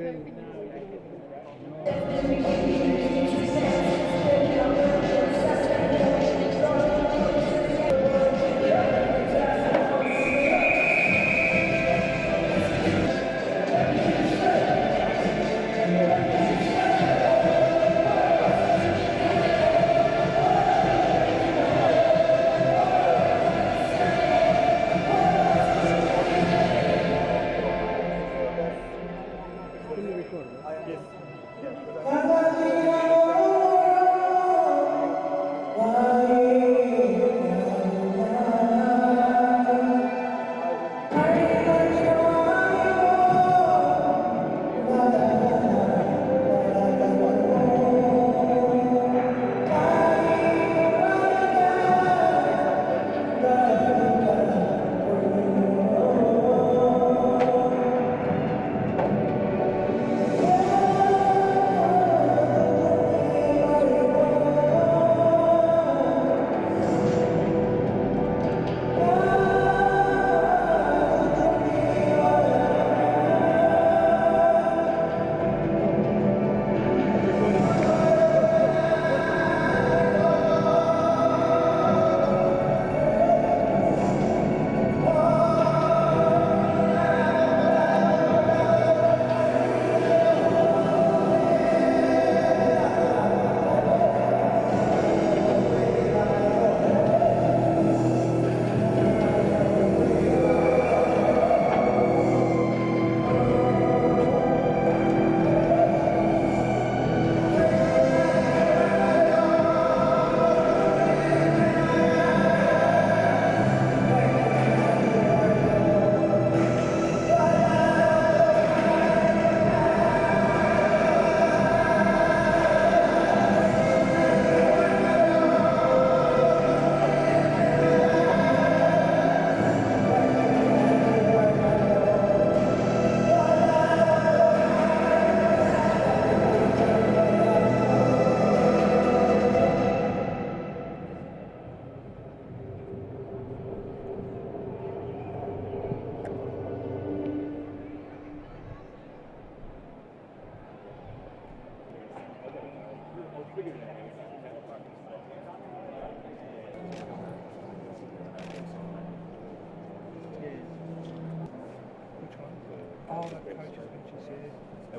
And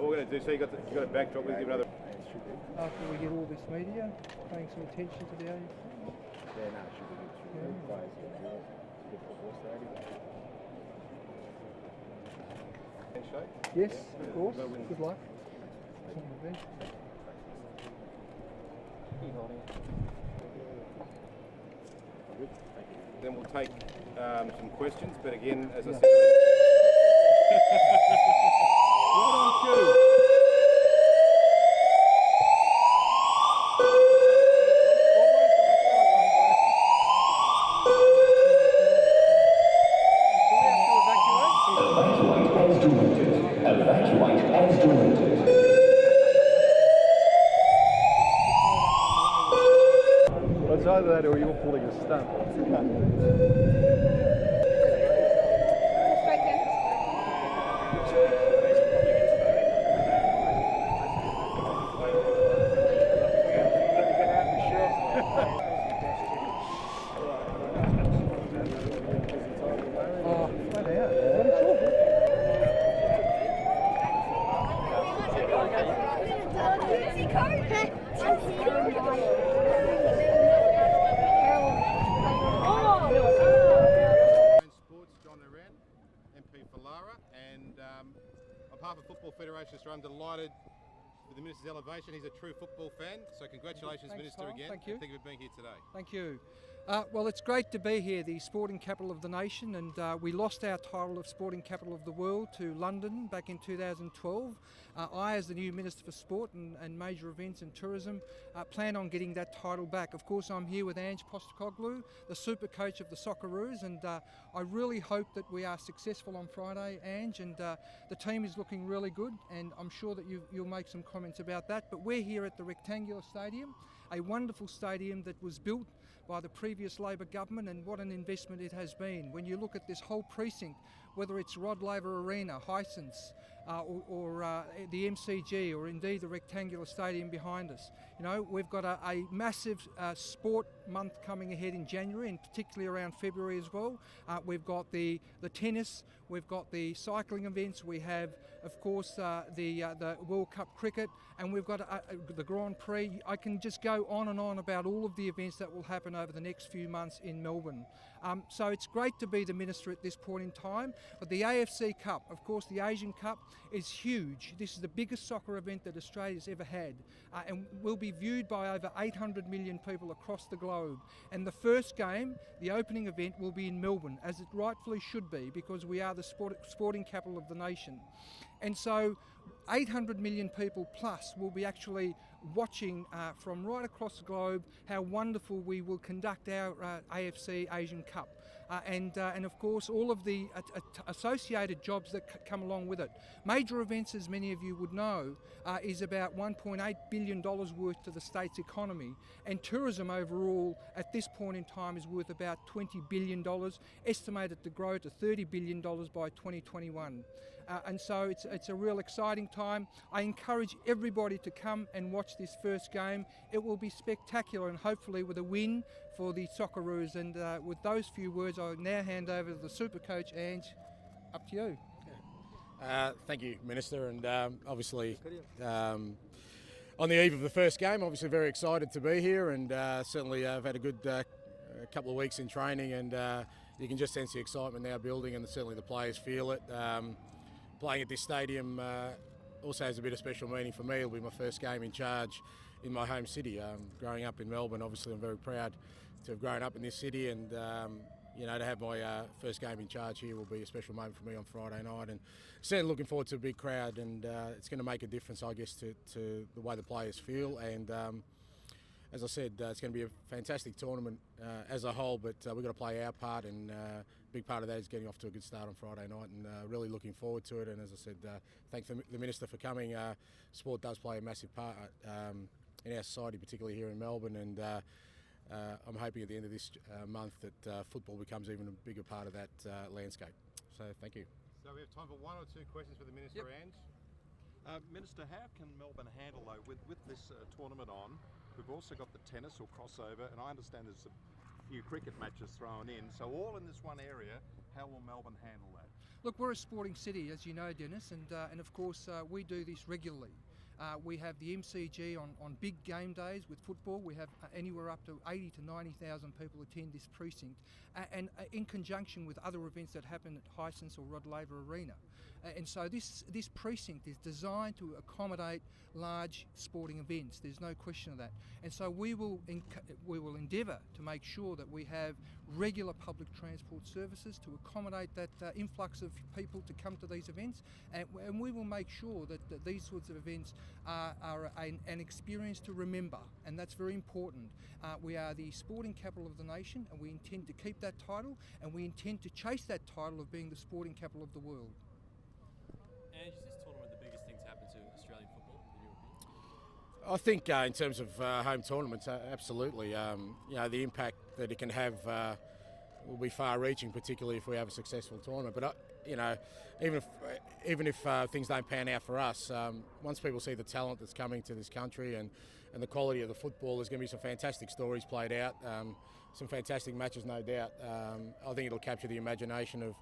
what we're going to do, so you got a backdrop, we'll give another. After we get all this media, paying some attention to the AFC. Yeah, no, it should be good. Good football stadium. Handshake? Yes, of course. Good luck. Then we'll take some questions, but again, as I said. Right on cue. Evacuate as directed. It's either that or you're pulling a stunt. MP for Lara, and on behalf of Football Federation Australia, I'm delighted with the Minister's elevation. He's a true football fan, so congratulations, Thanks, Minister, Tom. again. Thank you. Thank you for being here today. Thank you. Well, it's great to be here, the sporting capital of the nation, and we lost our title of sporting capital of the world to London back in 2012. I, as the new Minister for Sport and Major Events and Tourism, plan on getting that title back. Of course, I'm here with Ange Postecoglou, the super coach of the Socceroos, and I really hope that we are successful on Friday, Ange, and the team is looking really good, and I'm sure that you'll make some comments about that. But we're here at the rectangular stadium. a wonderful stadium that was built by the previous Labor government, and what an investment it has been. When you look at this whole precinct, whether it's Rod Laver Arena, Hisense, or the MCG, or indeed the rectangular stadium behind us. You know, we've got a massive sport month coming ahead in January, and particularly around February as well. We've got the tennis, we've got the cycling events, we have, of course, the World Cup cricket, and we've got the Grand Prix. I can just go on and on about all of the events that will happen over the next few months in Melbourne. So it's great to be the Minister at this point in time. But the AFC Cup, of course, the Asian Cup, is huge. This is the biggest soccer event that Australia's ever had, and will be viewed by over 800 million people across the globe. And the first game, the opening event, will be in Melbourne, as it rightfully should be, because we are the sporting capital of the nation. And so 800 million people plus will be actually watching from right across the globe how wonderful we will conduct our AFC Asian Cup. And of course all of the associated jobs that come along with it. Major events, as many of you would know, is about $1.8 billion worth to the state's economy, and tourism overall at this point in time is worth about $20 billion, estimated to grow to $30 billion by 2021. And so it's a real exciting time. I encourage everybody to come and watch this first game. It will be spectacular, and hopefully with a win for the Socceroos. And with those few words, I'll now hand over to the Super Coach, Ange. Up to you. Thank you, Minister, and obviously on the eve of the first game, obviously very excited to be here, and certainly I've had a good couple of weeks in training, and you can just sense the excitement now building, and certainly the players feel it. Playing at this stadium also has a bit of special meaning for me. It'll be my first game in charge in my home city. Growing up in Melbourne, obviously I'm very proud to have grown up in this city, and you know, to have my first game in charge here will be a special moment for me on Friday night, and certainly looking forward to a big crowd, and it's going to make a difference, I guess, to the way the players feel. And as I said, it's going to be a fantastic tournament as a whole, but we've got to play our part, and a big part of that is getting off to a good start on Friday night, and really looking forward to it. And as I said, thank the Minister for coming. Sport does play a massive part in our society, particularly here in Melbourne, and I'm hoping at the end of this month that football becomes even a bigger part of that landscape. So thank you. So we have time for one or two questions for the Minister, Ange. Minister, how can Melbourne handle, though, with this tournament on? We've also got the tennis or crossover, and I understand there's a few cricket matches thrown in. So all in this one area, how will Melbourne handle that? Look, we're a sporting city, as you know, Dennis, and of course we do this regularly. We have the MCG on big game days with football. We have anywhere up to 80 to 90,000 people attend this precinct, and in conjunction with other events that happen at Hisense or Rod Laver Arena. And so this precinct is designed to accommodate large sporting events. There's no question of that. And so we will endeavour to make sure that we have regular public transport services to accommodate that influx of people to come to these events, and we will make sure that these sorts of events are an experience to remember, and that's very important. We are the sporting capital of the nation, and we intend to keep that title, and we intend to chase that title of being the sporting capital of the world. Ange, is this tournament the biggest thing to happen to Australian football, in your opinion? I think in terms of home tournaments, absolutely. You know, the impact that it can have will be far-reaching, particularly if we have a successful tournament. But you know, even if things don't pan out for us, once people see the talent that's coming to this country and the quality of the football, there's going to be some fantastic stories played out, some fantastic matches, no doubt. I think it'll capture the imagination of.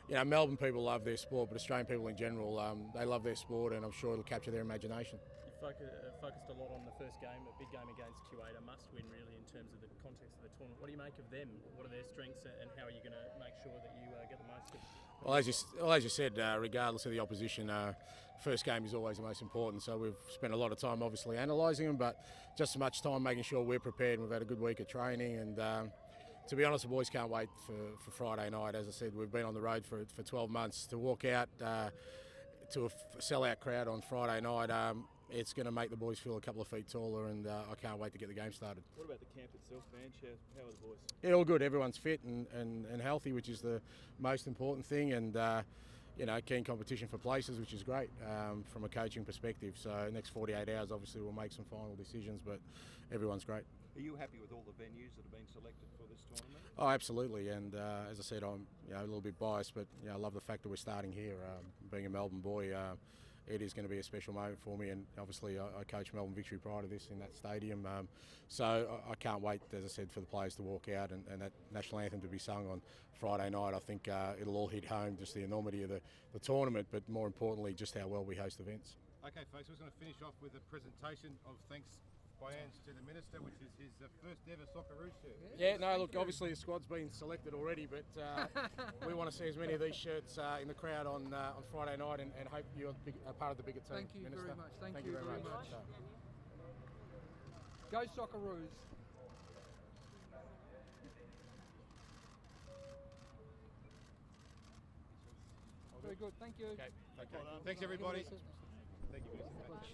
You know, Melbourne people love their sport, but Australian people in general, they love their sport, and I'm sure it'll capture their imagination. You focused a lot on the first game, a big game against Kuwait, a must-win really in terms of the context of the tournament. What do you make of them? What are their strengths, and how are you going to make sure that you get the most of it? Well, as you said, regardless of the opposition, first game is always the most important. So we've spent a lot of time, obviously, analysing them, but just as much time making sure we're prepared. We've had a good week of training, and to be honest, the boys can't wait for Friday night. As I said, we've been on the road for 12 months. To walk out to a sellout crowd on Friday night, it's going to make the boys feel a couple of feet taller, and I can't wait to get the game started. What about the camp itself, Ange? How are the boys? Yeah, all good. Everyone's fit and healthy, which is the most important thing. And keen competition for places, which is great from a coaching perspective. So next 48 hours, obviously, we'll make some final decisions, but everyone's great. Are you happy with all the venues that have been selected for this tournament? Oh, absolutely. And as I said, I'm a little bit biased, but I love the fact that we're starting here. Being a Melbourne boy, it is going to be a special moment for me, and obviously I coached Melbourne Victory prior to this in that stadium, so I can't wait, as I said, for the players to walk out and that national anthem to be sung on Friday night. I think it'll all hit home, just the enormity of the tournament, but more importantly just how well we host events. Okay folks, we're going to finish off with a presentation of thanks by Ange to the Minister, which is his first ever Socceroos shirt. Yeah, no, look, obviously the squad's been selected already, but we want to see as many of these shirts in the crowd on Friday night, and hope you're a part of the bigger team. Thank you Minister. very much. Thank you you very much. Go Socceroos. Very good. Thank you. Okay, Thanks everybody. Thank you, Minister.